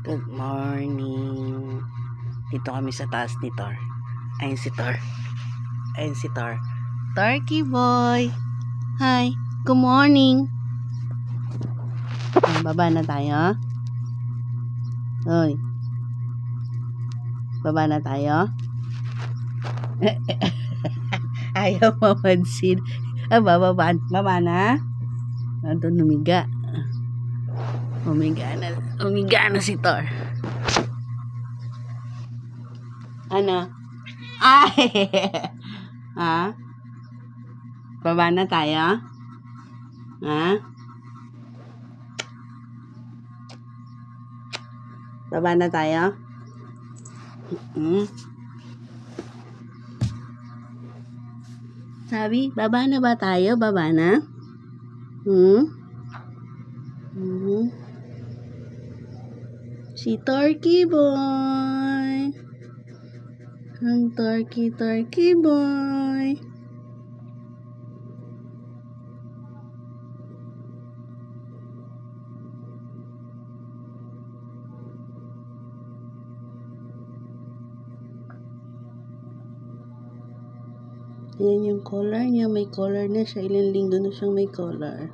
Good morning. Dito kami sa taas ni Thor. Ayun si Thor. Ayun si Thor. Turkey boy. Hi. Good morning. Baba na tayo. Hoy. Baba na tayo. Ayaw mapansin. Baba na. Doon umiga. Umiga na si Thor. Ano? Ay! Ha? Baba na tayo? Ha? Baba na tayo? Sabi, baba na ba tayo? Baba na? Si Turkey boy. Ang Turkey boy. Ayan yung collar niya. May collar na siya. Ilang linggo na siyang may collar.